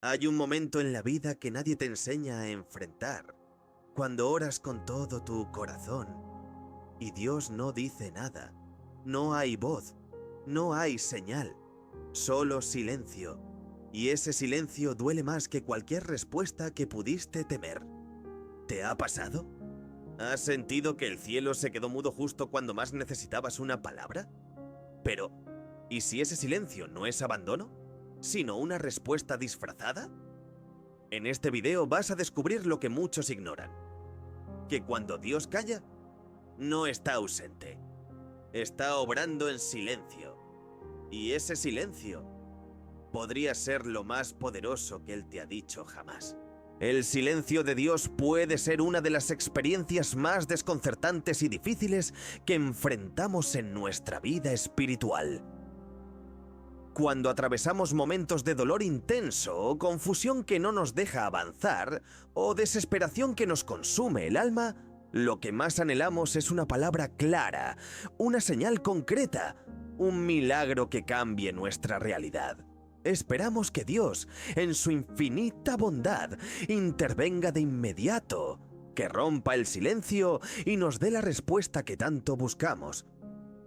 Hay un momento en la vida que nadie te enseña a enfrentar, cuando oras con todo tu corazón y Dios no dice nada. No hay voz, no hay señal, solo silencio. Y ese silencio duele más que cualquier respuesta que pudiste temer. ¿Te ha pasado? ¿Has sentido que el cielo se quedó mudo justo cuando más necesitabas una palabra? Pero, ¿y si ese silencio no es abandono, sino una respuesta disfrazada? En este video vas a descubrir lo que muchos ignoran. Que cuando Dios calla, no está ausente. Está obrando en silencio. Y ese silencio podría ser lo más poderoso que Él te ha dicho jamás. El silencio de Dios puede ser una de las experiencias más desconcertantes y difíciles que enfrentamos en nuestra vida espiritual. Cuando atravesamos momentos de dolor intenso, o confusión que no nos deja avanzar, o desesperación que nos consume el alma, lo que más anhelamos es una palabra clara, una señal concreta, un milagro que cambie nuestra realidad. Esperamos que Dios, en su infinita bondad, intervenga de inmediato, que rompa el silencio y nos dé la respuesta que tanto buscamos.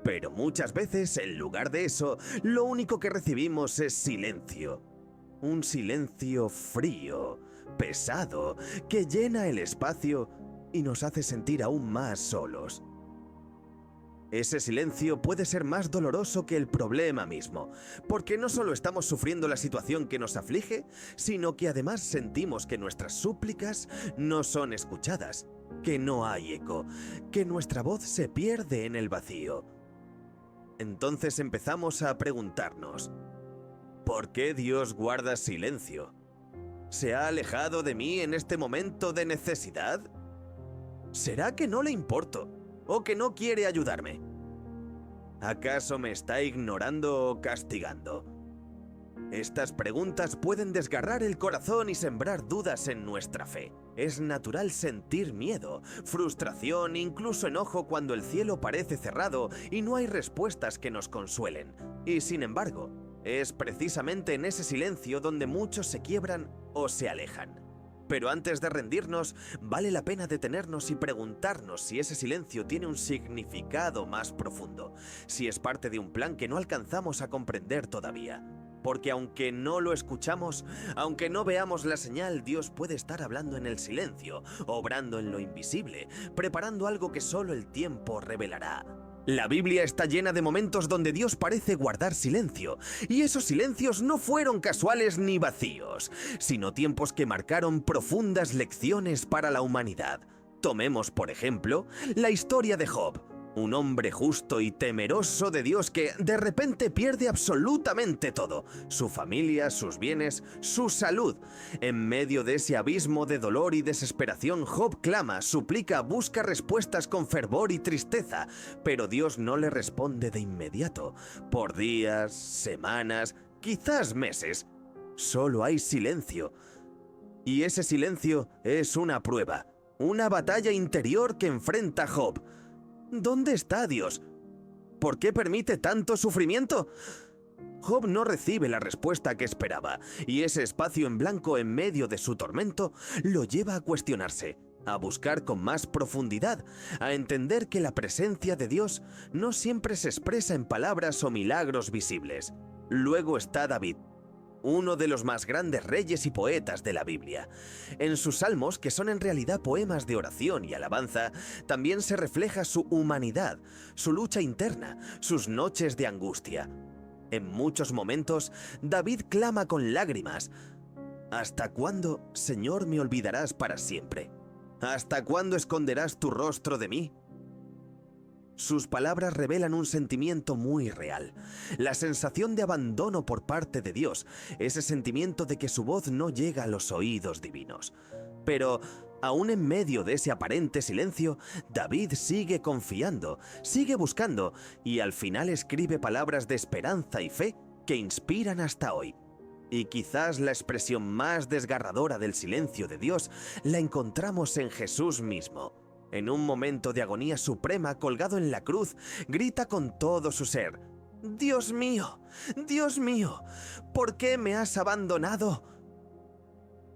Pero muchas veces, en lugar de eso, lo único que recibimos es silencio. Un silencio frío, pesado, que llena el espacio y nos hace sentir aún más solos. Ese silencio puede ser más doloroso que el problema mismo, porque no solo estamos sufriendo la situación que nos aflige, sino que además sentimos que nuestras súplicas no son escuchadas, que no hay eco, que nuestra voz se pierde en el vacío. Entonces empezamos a preguntarnos, ¿por qué Dios guarda silencio? ¿Se ha alejado de mí en este momento de necesidad? ¿Será que no le importo o que no quiere ayudarme? ¿Acaso me está ignorando o castigando? Estas preguntas pueden desgarrar el corazón y sembrar dudas en nuestra fe. Es natural sentir miedo, frustración, incluso enojo cuando el cielo parece cerrado y no hay respuestas que nos consuelen. Y sin embargo, es precisamente en ese silencio donde muchos se quiebran o se alejan. Pero antes de rendirnos, vale la pena detenernos y preguntarnos si ese silencio tiene un significado más profundo, si es parte de un plan que no alcanzamos a comprender todavía. Porque aunque no lo escuchamos, aunque no veamos la señal, Dios puede estar hablando en el silencio, obrando en lo invisible, preparando algo que solo el tiempo revelará. La Biblia está llena de momentos donde Dios parece guardar silencio, y esos silencios no fueron casuales ni vacíos, sino tiempos que marcaron profundas lecciones para la humanidad. Tomemos, por ejemplo, la historia de Job, un hombre justo y temeroso de Dios que de repente pierde absolutamente todo: su familia, sus bienes, su salud. En medio de ese abismo de dolor y desesperación, Job clama, suplica, busca respuestas con fervor y tristeza, pero Dios no le responde de inmediato. Por días, semanas, quizás meses, solo hay silencio. Y ese silencio es una prueba, una batalla interior que enfrenta Job. ¿Dónde está Dios? ¿Por qué permite tanto sufrimiento? Job no recibe la respuesta que esperaba, y ese espacio en blanco en medio de su tormento lo lleva a cuestionarse, a buscar con más profundidad, a entender que la presencia de Dios no siempre se expresa en palabras o milagros visibles. Luego está David, uno de los más grandes reyes y poetas de la Biblia. En sus salmos, que son en realidad poemas de oración y alabanza, también se refleja su humanidad, su lucha interna, sus noches de angustia. En muchos momentos, David clama con lágrimas: ¿hasta cuándo, Señor, me olvidarás para siempre? ¿Hasta cuándo esconderás tu rostro de mí? Sus palabras revelan un sentimiento muy real, la sensación de abandono por parte de Dios, ese sentimiento de que su voz no llega a los oídos divinos. Pero, aún en medio de ese aparente silencio, David sigue confiando, sigue buscando, y al final escribe palabras de esperanza y fe que inspiran hasta hoy. Y quizás la expresión más desgarradora del silencio de Dios la encontramos en Jesús mismo. En un momento de agonía suprema, colgado en la cruz, grita con todo su ser: Dios mío, ¿por qué me has abandonado?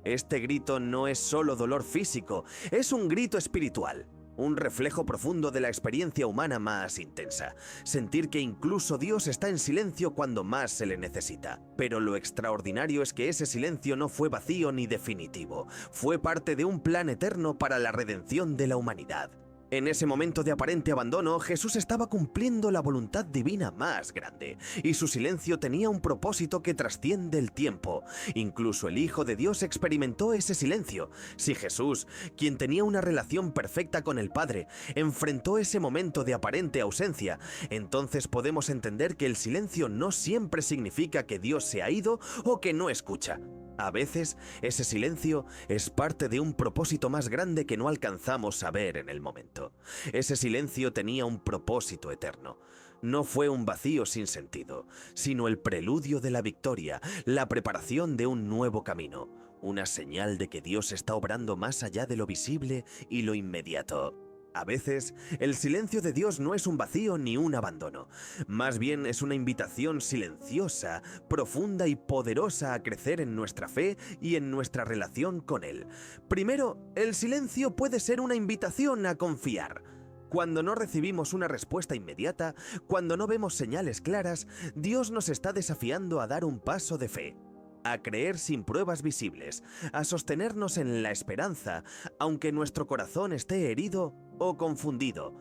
Este grito no es solo dolor físico, es un grito espiritual. Un reflejo profundo de la experiencia humana más intensa. Sentir que incluso Dios está en silencio cuando más se le necesita. Pero lo extraordinario es que ese silencio no fue vacío ni definitivo. Fue parte de un plan eterno para la redención de la humanidad. En ese momento de aparente abandono, Jesús estaba cumpliendo la voluntad divina más grande, y su silencio tenía un propósito que trasciende el tiempo. Incluso el Hijo de Dios experimentó ese silencio. Si Jesús, quien tenía una relación perfecta con el Padre, enfrentó ese momento de aparente ausencia, entonces podemos entender que el silencio no siempre significa que Dios se ha ido o que no escucha. A veces, ese silencio es parte de un propósito más grande que no alcanzamos a ver en el momento. Ese silencio tenía un propósito eterno. No fue un vacío sin sentido, sino el preludio de la victoria, la preparación de un nuevo camino, una señal de que Dios está obrando más allá de lo visible y lo inmediato. A veces, el silencio de Dios no es un vacío ni un abandono. Más bien es una invitación silenciosa, profunda y poderosa a crecer en nuestra fe y en nuestra relación con Él. Primero, el silencio puede ser una invitación a confiar. Cuando no recibimos una respuesta inmediata, cuando no vemos señales claras, Dios nos está desafiando a dar un paso de fe. A creer sin pruebas visibles, a sostenernos en la esperanza, aunque nuestro corazón esté herido o confundido.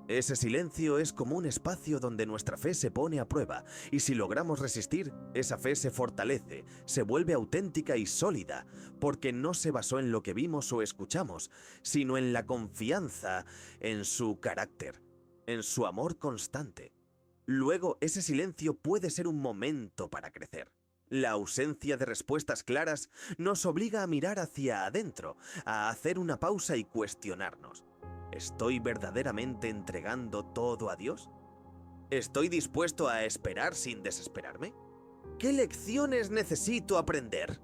Ese silencio es como un espacio donde nuestra fe se pone a prueba, y si logramos resistir, esa fe se fortalece, se vuelve auténtica y sólida, porque no se basó en lo que vimos o escuchamos, sino en la confianza en su carácter, en su amor constante. Luego, ese silencio puede ser un momento para crecer. La ausencia de respuestas claras nos obliga a mirar hacia adentro, a hacer una pausa y cuestionarnos. ¿Estoy verdaderamente entregando todo a Dios? ¿Estoy dispuesto a esperar sin desesperarme? ¿Qué lecciones necesito aprender?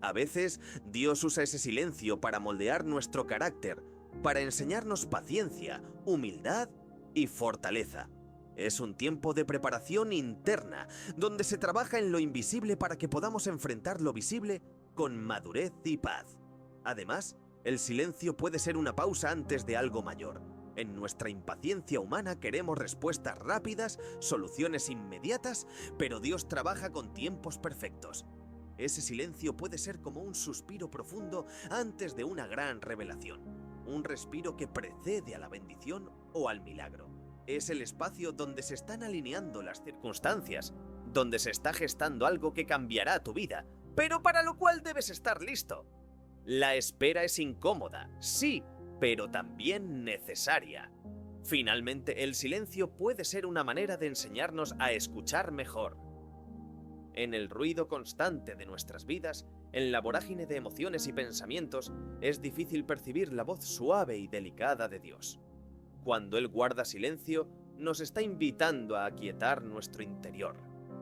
A veces, Dios usa ese silencio para moldear nuestro carácter, para enseñarnos paciencia, humildad y fortaleza. Es un tiempo de preparación interna, donde se trabaja en lo invisible para que podamos enfrentar lo visible con madurez y paz. Además, el silencio puede ser una pausa antes de algo mayor. En nuestra impaciencia humana queremos respuestas rápidas, soluciones inmediatas, pero Dios trabaja con tiempos perfectos. Ese silencio puede ser como un suspiro profundo antes de una gran revelación, un respiro que precede a la bendición o al milagro. Es el espacio donde se están alineando las circunstancias, donde se está gestando algo que cambiará tu vida, pero para lo cual debes estar listo. La espera es incómoda, sí, pero también necesaria. Finalmente, el silencio puede ser una manera de enseñarnos a escuchar mejor. En el ruido constante de nuestras vidas, en la vorágine de emociones y pensamientos, es difícil percibir la voz suave y delicada de Dios. Cuando Él guarda silencio, nos está invitando a aquietar nuestro interior,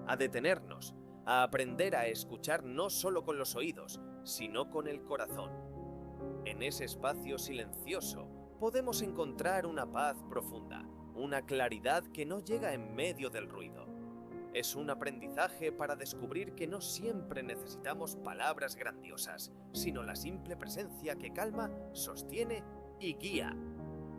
a detenernos, a aprender a escuchar no solo con los oídos, sino con el corazón. En ese espacio silencioso podemos encontrar una paz profunda, una claridad que no llega en medio del ruido. Es un aprendizaje para descubrir que no siempre necesitamos palabras grandiosas, sino la simple presencia que calma, sostiene y guía.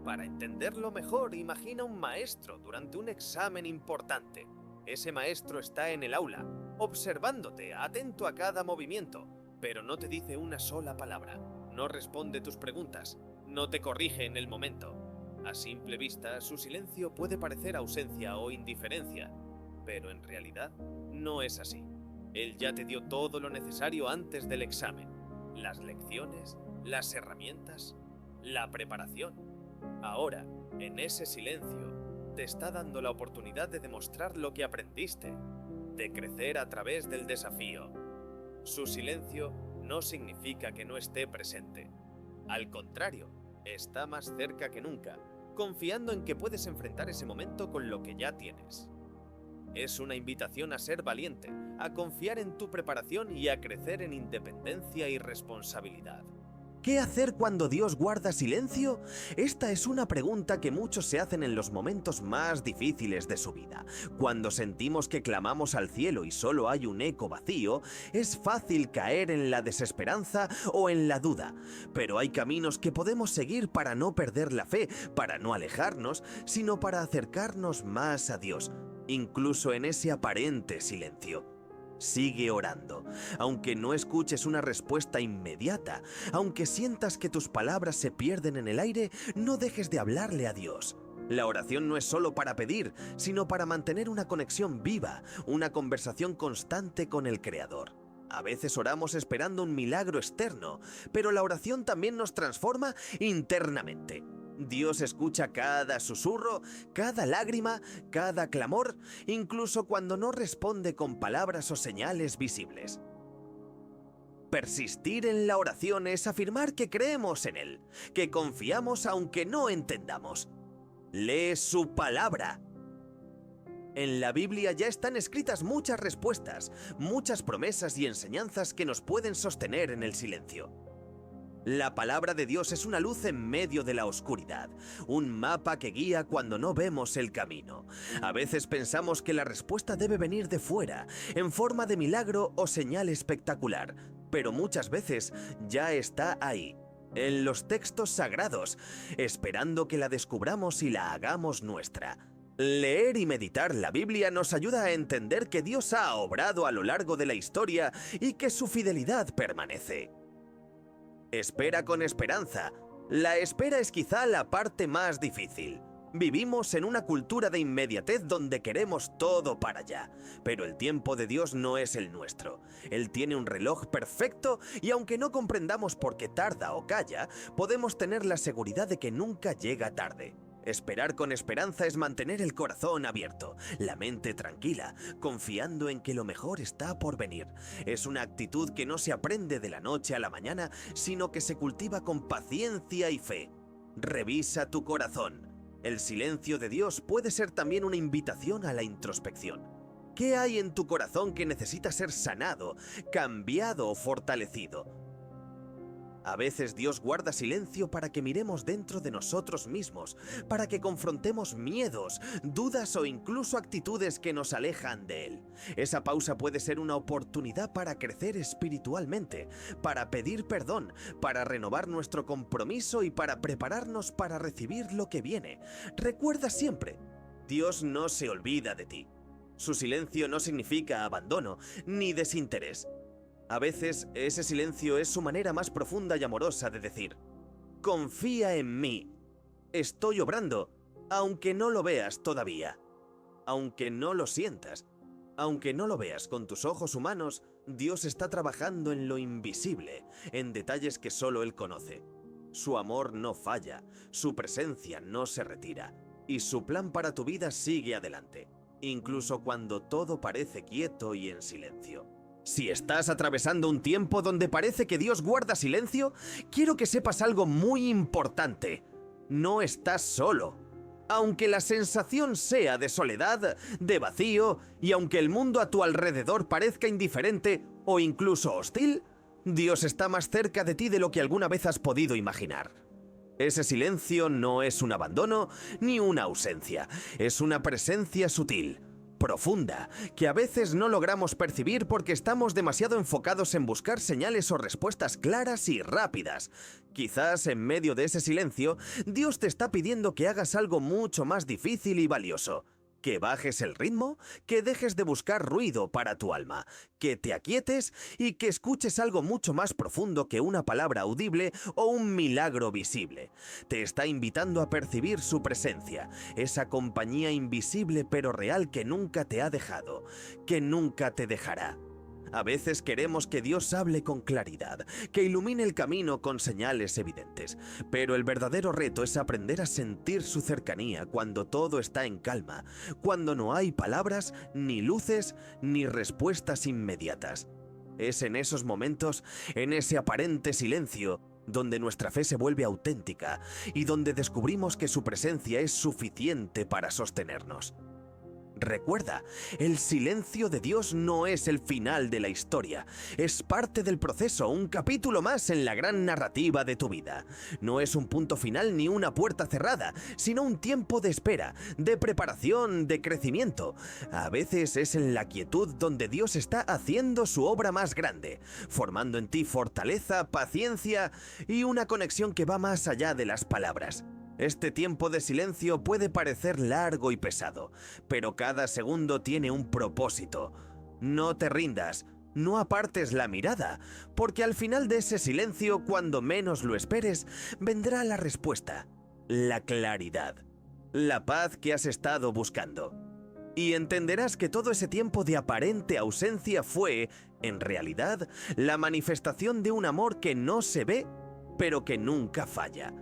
Para entenderlo mejor, imagina un maestro durante un examen importante. Ese maestro está en el aula, observándote, atento a cada movimiento, pero no te dice una sola palabra, no responde tus preguntas, no te corrige en el momento. A simple vista, su silencio puede parecer ausencia o indiferencia, pero en realidad no es así. Él ya te dio todo lo necesario antes del examen, las lecciones, las herramientas, la preparación. Ahora, en ese silencio, te está dando la oportunidad de demostrar lo que aprendiste, de crecer a través del desafío. Su silencio no significa que no esté presente. Al contrario, está más cerca que nunca, confiando en que puedes enfrentar ese momento con lo que ya tienes. Es una invitación a ser valiente, a confiar en tu preparación y a crecer en independencia y responsabilidad. ¿Qué hacer cuando Dios guarda silencio? Esta es una pregunta que muchos se hacen en los momentos más difíciles de su vida. Cuando sentimos que clamamos al cielo y solo hay un eco vacío, es fácil caer en la desesperanza o en la duda. Pero hay caminos que podemos seguir para no perder la fe, para no alejarnos, sino para acercarnos más a Dios, incluso en ese aparente silencio. Sigue orando, aunque no escuches una respuesta inmediata, aunque sientas que tus palabras se pierden en el aire, no dejes de hablarle a Dios. La oración no es solo para pedir, sino para mantener una conexión viva, una conversación constante con el Creador. A veces oramos esperando un milagro externo, pero la oración también nos transforma internamente. Dios escucha cada susurro, cada lágrima, cada clamor, incluso cuando no responde con palabras o señales visibles. Persistir en la oración es afirmar que creemos en Él, que confiamos aunque no entendamos. Lee su palabra. En la Biblia ya están escritas muchas respuestas, muchas promesas y enseñanzas que nos pueden sostener en el silencio. La palabra de Dios es una luz en medio de la oscuridad, un mapa que guía cuando no vemos el camino. A veces pensamos que la respuesta debe venir de fuera, en forma de milagro o señal espectacular, pero muchas veces ya está ahí, en los textos sagrados, esperando que la descubramos y la hagamos nuestra. Leer y meditar la Biblia nos ayuda a entender que Dios ha obrado a lo largo de la historia y que su fidelidad permanece. Espera con esperanza. La espera es quizá la parte más difícil. Vivimos en una cultura de inmediatez donde queremos todo para allá, pero el tiempo de Dios no es el nuestro. Él tiene un reloj perfecto y aunque no comprendamos por qué tarda o calla, podemos tener la seguridad de que nunca llega tarde. Esperar con esperanza es mantener el corazón abierto, la mente tranquila, confiando en que lo mejor está por venir. Es una actitud que no se aprende de la noche a la mañana, sino que se cultiva con paciencia y fe. Revisa tu corazón. El silencio de Dios puede ser también una invitación a la introspección. ¿Qué hay en tu corazón que necesita ser sanado, cambiado o fortalecido? A veces Dios guarda silencio para que miremos dentro de nosotros mismos, para que confrontemos miedos, dudas o incluso actitudes que nos alejan de Él. Esa pausa puede ser una oportunidad para crecer espiritualmente, para pedir perdón, para renovar nuestro compromiso y para prepararnos para recibir lo que viene. Recuerda siempre, Dios no se olvida de ti. Su silencio no significa abandono ni desinterés. A veces, ese silencio es su manera más profunda y amorosa de decir: confía en mí, estoy obrando, aunque no lo veas todavía, aunque no lo sientas, aunque no lo veas con tus ojos humanos, Dios está trabajando en lo invisible, en detalles que solo Él conoce. Su amor no falla, su presencia no se retira, y su plan para tu vida sigue adelante, incluso cuando todo parece quieto y en silencio. Si estás atravesando un tiempo donde parece que Dios guarda silencio, quiero que sepas algo muy importante. No estás solo. Aunque la sensación sea de soledad, de vacío, y aunque el mundo a tu alrededor parezca indiferente o incluso hostil, Dios está más cerca de ti de lo que alguna vez has podido imaginar. Ese silencio no es un abandono ni una ausencia, es una presencia sutil, profunda, que a veces no logramos percibir porque estamos demasiado enfocados en buscar señales o respuestas claras y rápidas. Quizás en medio de ese silencio, Dios te está pidiendo que hagas algo mucho más difícil y valioso. Que bajes el ritmo, que dejes de buscar ruido para tu alma, que te aquietes y que escuches algo mucho más profundo que una palabra audible o un milagro visible. Te está invitando a percibir su presencia, esa compañía invisible pero real que nunca te ha dejado, que nunca te dejará. A veces queremos que Dios hable con claridad, que ilumine el camino con señales evidentes, pero el verdadero reto es aprender a sentir su cercanía cuando todo está en calma, cuando no hay palabras, ni luces, ni respuestas inmediatas. Es en esos momentos, en ese aparente silencio, donde nuestra fe se vuelve auténtica y donde descubrimos que su presencia es suficiente para sostenernos. Recuerda, el silencio de Dios no es el final de la historia, es parte del proceso, un capítulo más en la gran narrativa de tu vida. No es un punto final ni una puerta cerrada, sino un tiempo de espera, de preparación, de crecimiento. A veces es en la quietud donde Dios está haciendo su obra más grande, formando en ti fortaleza, paciencia y una conexión que va más allá de las palabras. Este tiempo de silencio puede parecer largo y pesado, pero cada segundo tiene un propósito. No te rindas, no apartes la mirada, porque al final de ese silencio, cuando menos lo esperes, vendrá la respuesta, la claridad, la paz que has estado buscando. Y entenderás que todo ese tiempo de aparente ausencia fue, en realidad, la manifestación de un amor que no se ve, pero que nunca falla.